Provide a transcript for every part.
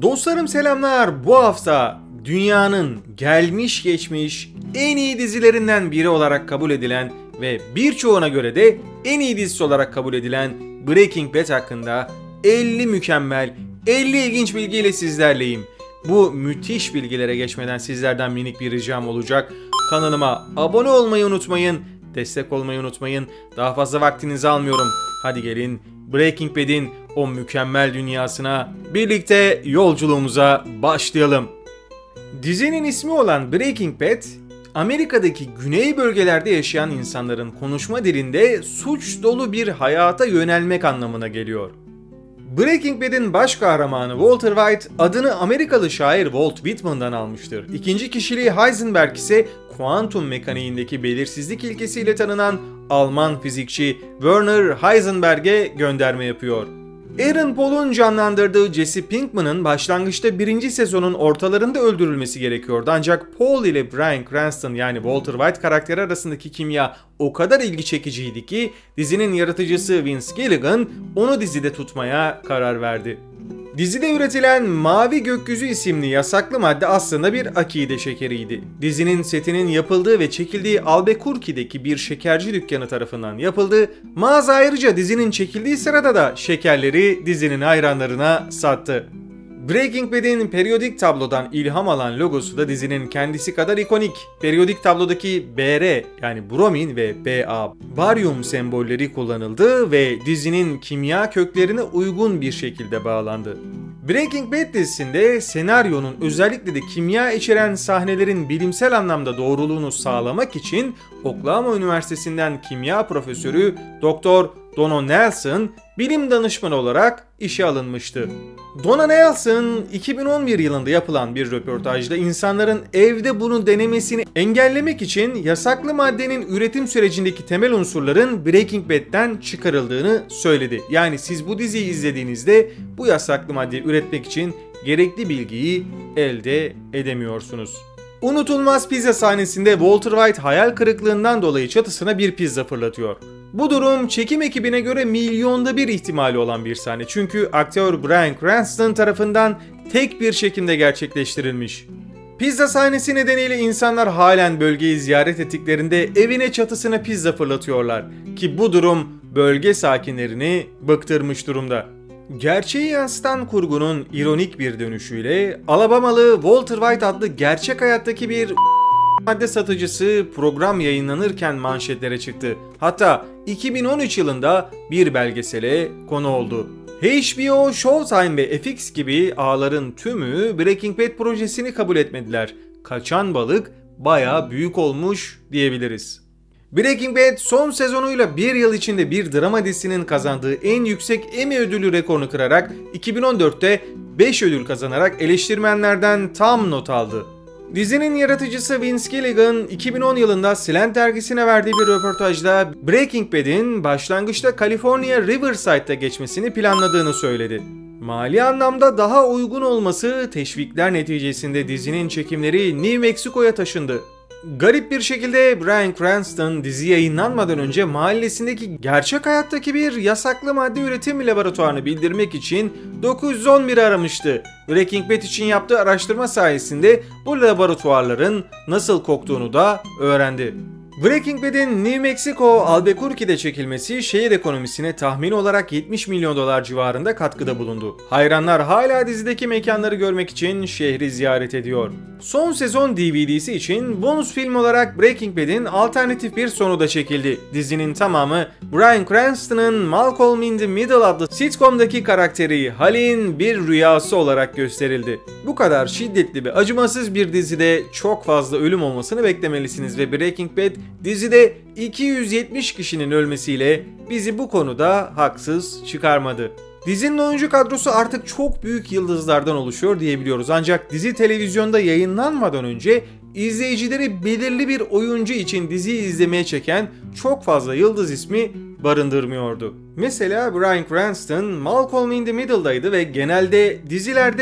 Dostlarım selamlar. Bu hafta dünyanın gelmiş geçmiş en iyi dizilerinden biri olarak kabul edilen ve birçoğuna göre de en iyi dizisi olarak kabul edilen Breaking Bad hakkında 50 mükemmel, 50 ilginç bilgiyle sizlerleyim. Bu müthiş bilgilere geçmeden sizlerden minik bir ricam olacak. Kanalıma abone olmayı unutmayın, destek olmayı unutmayın. Daha fazla vaktinizi almıyorum. Hadi gelin Breaking Bad'in o mükemmel dünyasına birlikte yolculuğumuza başlayalım. Dizinin ismi olan Breaking Bad, Amerika'daki güney bölgelerde yaşayan insanların konuşma dilinde suç dolu bir hayata yönelmek anlamına geliyor. Breaking Bad'in baş kahramanı Walter White adını Amerikalı şair Walt Whitman'dan almıştır. İkinci kişiliği Heisenberg ise kuantum mekaniğindeki belirsizlik ilkesiyle tanınan Alman fizikçi Werner Heisenberg'e gönderme yapıyor. Aaron Paul'un canlandırdığı Jesse Pinkman'ın başlangıçta birinci sezonun ortalarında öldürülmesi gerekiyordu. Ancak Paul ile Bryan Cranston yani Walter White karakteri arasındaki kimya o kadar ilgi çekiciydi ki dizinin yaratıcısı Vince Gilligan onu dizide tutmaya karar verdi. Dizide üretilen Mavi Gökyüzü isimli yasaklı madde aslında bir akide şekeriydi. Dizinin setinin yapıldığı ve çekildiği Albuquerque'deki bir şekerci dükkanı tarafından yapıldı. Mağaza ayrıca dizinin çekildiği sırada da şekerleri dizinin hayranlarına sattı. Breaking Bad'in periyodik tablodan ilham alan logosu da dizinin kendisi kadar ikonik. Periyodik tablodaki Br yani bromin ve Ba baryum sembolleri kullanıldı ve dizinin kimya köklerine uygun bir şekilde bağlandı. Breaking Bad dizisinde senaryonun özellikle de kimya içeren sahnelerin bilimsel anlamda doğruluğunu sağlamak için Oklahoma Üniversitesi'nden kimya profesörü Dr. Donna Nelson bilim danışmanı olarak işe alınmıştı. Donna Nelson 2011 yılında yapılan bir röportajda insanların evde bunu denemesini engellemek için yasaklı maddenin üretim sürecindeki temel unsurların Breaking Bad'den çıkarıldığını söyledi. Yani siz bu diziyi izlediğinizde bu yasaklı maddeyi üretmek için gerekli bilgiyi elde edemiyorsunuz. Unutulmaz pizza sahnesinde Walter White hayal kırıklığından dolayı çatısına bir pizza fırlatıyor. Bu durum çekim ekibine göre milyonda bir ihtimali olan bir sahne. Çünkü aktör Bryan Cranston tarafından tek bir çekimde gerçekleştirilmiş. Pizza sahnesi nedeniyle insanlar halen bölgeyi ziyaret ettiklerinde evine çatısına pizza fırlatıyorlar. Ki bu durum bölge sakinlerini bıktırmış durumda. Gerçeği yansıtan kurgunun ironik bir dönüşüyle Alabamalı Walter White adlı gerçek hayattaki bir madde satıcısı program yayınlanırken manşetlere çıktı. Hatta 2013 yılında bir belgesele konu oldu. HBO, Showtime ve FX gibi ağların tümü Breaking Bad projesini kabul etmediler. Kaçan balık bayağı büyük olmuş diyebiliriz. Breaking Bad son sezonuyla bir yıl içinde bir drama dizisinin kazandığı en yüksek Emmy ödülü rekorunu kırarak 2014'te 5 ödül kazanarak eleştirmenlerden tam not aldı. Dizinin yaratıcısı Vince Gilligan 2010 yılında Slant dergisine verdiği bir röportajda Breaking Bad'in başlangıçta California Riverside'da geçmesini planladığını söyledi. Mali anlamda daha uygun olması teşvikler neticesinde dizinin çekimleri New Mexico'ya taşındı. Garip bir şekilde Bryan Cranston dizi yayınlanmadan önce mahallesindeki gerçek hayattaki bir yasaklı madde üretim laboratuvarını bildirmek için 911'i aramıştı. Breaking Bad için yaptığı araştırma sayesinde bu laboratuvarların nasıl koktuğunu da öğrendi. Breaking Bad'in New Mexico, Albuquerque'de çekilmesi şehir ekonomisine tahmin olarak 70 milyon dolar civarında katkıda bulundu. Hayranlar hala dizideki mekanları görmek için şehri ziyaret ediyor. Son sezon DVD'si için bonus film olarak Breaking Bad'in alternatif bir sonu da çekildi. Dizinin tamamı Bryan Cranston'ın Malcolm in the Middle adlı sitcom'daki karakteri Hal'in bir rüyası olarak gösterildi. Bu kadar şiddetli ve acımasız bir dizide çok fazla ölüm olmasını beklemelisiniz ve Breaking Bad dizide 270 kişinin ölmesiyle bizi bu konuda haksız çıkarmadı. Dizinin oyuncu kadrosu artık çok büyük yıldızlardan oluşuyor diyebiliyoruz. Ancak dizi televizyonda yayınlanmadan önce izleyicileri belirli bir oyuncu için diziyi izlemeye çeken çok fazla yıldız ismi barındırmıyordu. Mesela Bryan Cranston Malcolm in the Middle'daydı ve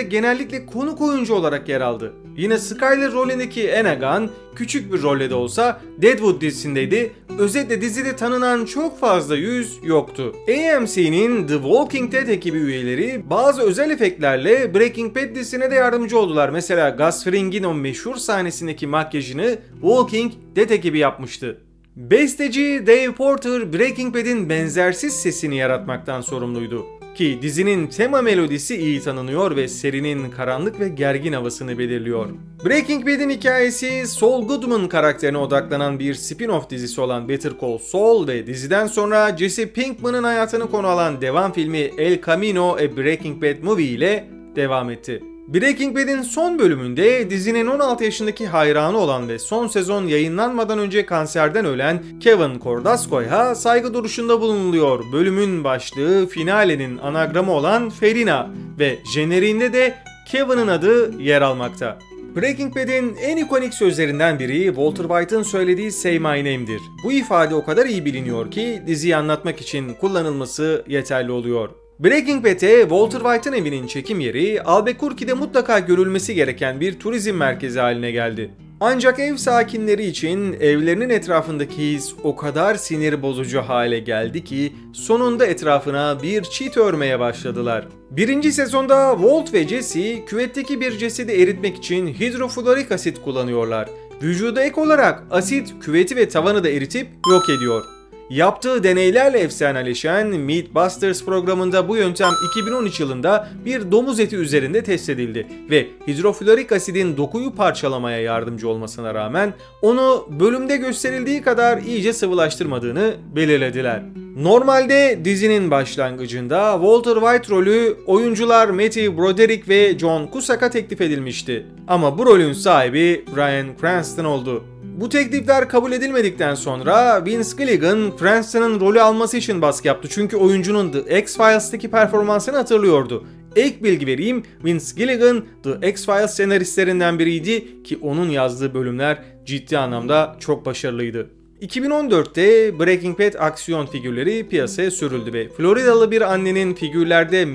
genellikle konuk oyuncu olarak yer aldı. Yine Skyler rolündeki Enagan küçük bir rolle de olsa Deadwood dizisindeydi. Özetle dizide tanınan çok fazla yüz yoktu. AMC'nin The Walking Dead ekibi üyeleri bazı özel efektlerle Breaking Bad dizisine de yardımcı oldular. Mesela Gus Fring'in o meşhur sahnesindeki makyajını Walking Dead ekibi yapmıştı. Besteci Dave Porter Breaking Bad'in benzersiz sesini yaratmaktan sorumluydu. Ki dizinin tema melodisi iyi tanınıyor ve serinin karanlık ve gergin havasını belirliyor. Breaking Bad'in hikayesi Saul Goodman karakterine odaklanan bir spin-off dizisi olan Better Call Saul ve diziden sonra Jesse Pinkman'ın hayatını konu alan devam filmi El Camino a Breaking Bad Movie ile devam etti. Breaking Bad'in son bölümünde dizinin 16 yaşındaki hayranı olan ve son sezon yayınlanmadan önce kanserden ölen Kevin Cordasco'ya saygı duruşunda bulunuluyor. Bölümün başlığı finalenin anagramı olan Ferina ve jeneriğinde de Kevin'in adı yer almakta. Breaking Bad'in en ikonik sözlerinden biri Walter White'ın söylediği "Say my name'dir." Bu ifade o kadar iyi biliniyor ki diziyi anlatmak için kullanılması yeterli oluyor. Breaking Bad'e Walter White'ın evinin çekim yeri Albuquerque'de mutlaka görülmesi gereken bir turizm merkezi haline geldi. Ancak ev sakinleri için evlerinin etrafındaki his o kadar sinir bozucu hale geldi ki sonunda etrafına bir çit örmeye başladılar. Birinci sezonda Walt ve Jesse küvetteki bir cesedi eritmek için hidroflorik asit kullanıyorlar. Vücuda ek olarak asit küveti ve tavanı da eritip yok ediyor. Yaptığı deneylerle efsaneleşen Mythbusters programında bu yöntem 2013 yılında bir domuz eti üzerinde test edildi ve hidroflorik asidin dokuyu parçalamaya yardımcı olmasına rağmen onu bölümde gösterildiği kadar iyice sıvılaştırmadığını belirlediler. Normalde dizinin başlangıcında Walter White rolü oyuncular Matthew Broderick ve John Cusack'a teklif edilmişti. Ama bu rolün sahibi Bryan Cranston oldu. Bu teklifler kabul edilmedikten sonra Vince Gilligan Cranston'ın rolü alması için baskı yaptı çünkü oyuncunun The X-Files'taki performansını hatırlıyordu. Ek bilgi vereyim, Vince Gilligan The X-Files senaristlerinden biriydi ki onun yazdığı bölümler ciddi anlamda çok başarılıydı. 2014'te Breaking Bad aksiyon figürleri piyasaya sürüldü ve Floridalı bir annenin figürlerde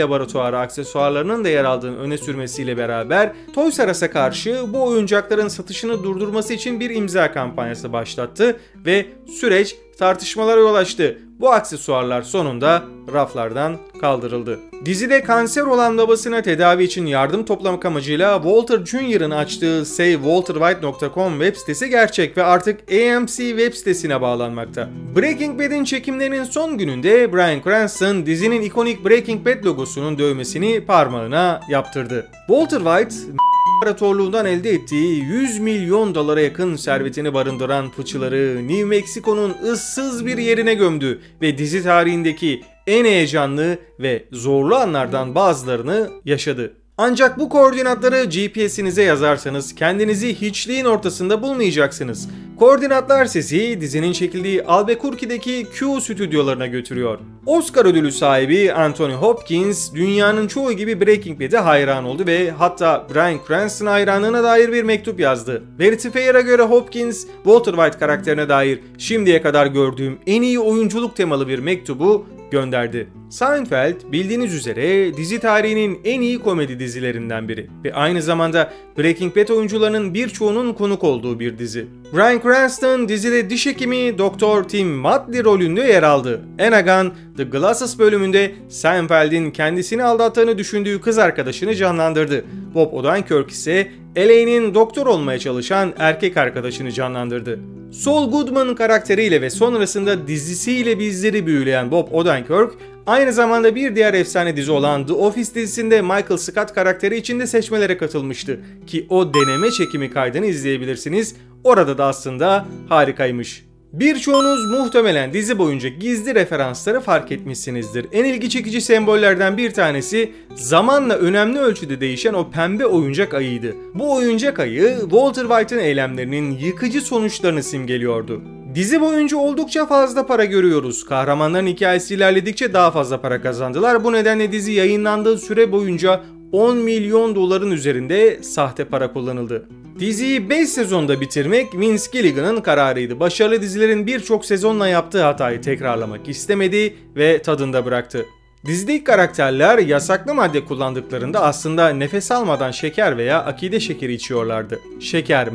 laboratuvarı aksesuarlarının da yer aldığını öne sürmesiyle beraber Toys R Us'a karşı bu oyuncakların satışını durdurması için bir imza kampanyası başlattı ve süreç tartışmalara yol açtı. Bu aksesuarlar sonunda raflardan kaldırıldı. Dizide kanser olan babasına tedavi için yardım toplamak amacıyla Walter Jr.'ın açtığı SaveWalterWhite.com web sitesi gerçek ve artık AMC web sitesine bağlanmakta. Breaking Bad'in çekimlerinin son gününde Bryan Cranston dizinin ikonik Breaking Bad logosunun dövmesini parmağına yaptırdı. Walter White İmparatorluğundan elde ettiği 100 milyon dolara yakın servetini barındıran fıçıları New Mexico'nun ıssız bir yerine gömdü ve dizi tarihindeki en heyecanlı ve zorlu anlardan bazılarını yaşadı. Ancak bu koordinatları GPS'inize yazarsanız kendinizi hiçliğin ortasında bulmayacaksınız. Koordinatlar sizi dizinin çekildiği Albuquerque'deki Q stüdyolarına götürüyor. Oscar ödülü sahibi Anthony Hopkins dünyanın çoğu gibi Breaking Bad'e hayran oldu ve hatta Bryan Cranston hayranlığına dair bir mektup yazdı. Vanity Fair'a göre Hopkins, Walter White karakterine dair şimdiye kadar gördüğüm en iyi oyunculuk temalı bir mektubu gönderdi. Seinfeld bildiğiniz üzere dizi tarihinin en iyi komedi dizilerinden biri ve aynı zamanda Breaking Bad oyuncularının birçoğunun konuk olduğu bir dizi. Bryan Cranston dizide diş hekimi Dr. Tim Madley rolünde yer aldı. Enagan, The Glasses bölümünde Seinfeld'in kendisini aldattığını düşündüğü kız arkadaşını canlandırdı. Bob Odenkirk ise Elaine'in doktor olmaya çalışan erkek arkadaşını canlandırdı. Saul Goodman karakteriyle ve sonrasında dizisiyle bizleri büyüleyen Bob Odenkirk, aynı zamanda bir diğer efsane dizi olan The Office dizisinde Michael Scott karakteri için de seçmelere katılmıştı. Ki o deneme çekimi kaydını izleyebilirsiniz. Orada da aslında harikaymış. Birçoğunuz muhtemelen dizi boyunca gizli referansları fark etmişsinizdir. En ilgi çekici sembollerden bir tanesi zamanla önemli ölçüde değişen o pembe oyuncak ayıydı. Bu oyuncak ayı Walter White'ın eylemlerinin yıkıcı sonuçlarını simgeliyordu. Dizi boyunca oldukça fazla para görüyoruz. Kahramanların hikayesi ilerledikçe daha fazla para kazandılar. Bu nedenle dizi yayınlandığı süre boyunca 10 milyon doların üzerinde sahte para kullanıldı. Diziyi 5 sezonda bitirmek Vince Gilligan'ın kararıydı. Başarılı dizilerin birçok sezonla yaptığı hatayı tekrarlamak istemedi ve tadında bıraktı. Dizideki karakterler yasaklı madde kullandıklarında aslında nefes almadan şeker veya akide şekeri içiyorlardı. Şeker,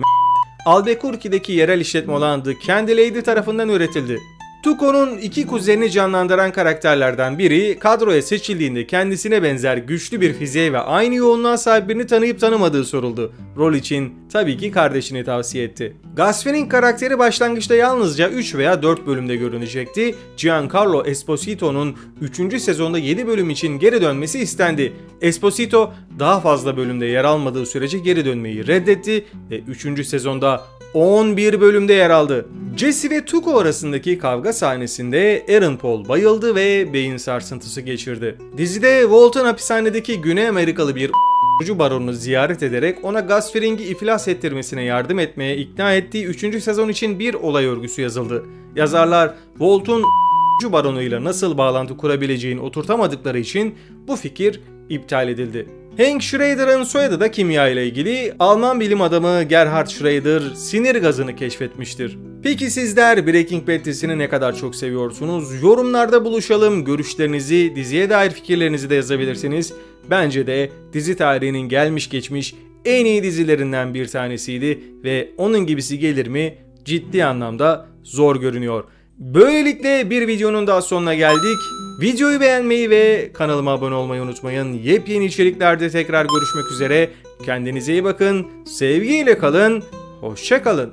Albuquerque'deki yerel işletme olan The Candy Lady tarafından üretildi. Tuco'nun iki kuzenini canlandıran karakterlerden biri kadroya seçildiğinde kendisine benzer güçlü bir fiziğe ve aynı yoğunluğa sahip birini tanıyıp tanımadığı soruldu. Rol için tabii ki kardeşini tavsiye etti. Gus Fring'in karakteri başlangıçta yalnızca 3 veya 4 bölümde görünecekti. Giancarlo Esposito'nun 3. sezonda 7 bölüm için geri dönmesi istendi. Esposito daha fazla bölümde yer almadığı sürece geri dönmeyi reddetti ve 3. sezonda 11 bölümde yer aldı. Jesse ve Tuco arasındaki kavga sahnesinde Aaron Paul bayıldı ve beyin sarsıntısı geçirdi. Dizide Walt'un hapishanedeki Güney Amerikalı bir baronunu ziyaret ederek ona Gus Fring'i iflas ettirmesine yardım etmeye ikna ettiği 3. sezon için bir olay örgüsü yazıldı. Yazarlar Walt'un baronuyla nasıl bağlantı kurabileceğini oturtamadıkları için bu fikir iptal edildi. Hank Schrader'ın soyadı da kimya ile ilgili. Alman bilim adamı Gerhard Schrader sinir gazını keşfetmiştir. Peki sizler Breaking Bad dizisini ne kadar çok seviyorsunuz? Yorumlarda buluşalım. Görüşlerinizi, diziye dair fikirlerinizi de yazabilirsiniz. Bence de dizi tarihinin gelmiş geçmiş en iyi dizilerinden bir tanesiydi ve onun gibisi gelir mi ciddi anlamda zor görünüyor. Böylelikle bir videonun daha sonuna geldik. Videoyu beğenmeyi ve kanalıma abone olmayı unutmayın. Yepyeni içeriklerde tekrar görüşmek üzere. Kendinize iyi bakın. Sevgiyle kalın. Hoşça kalın.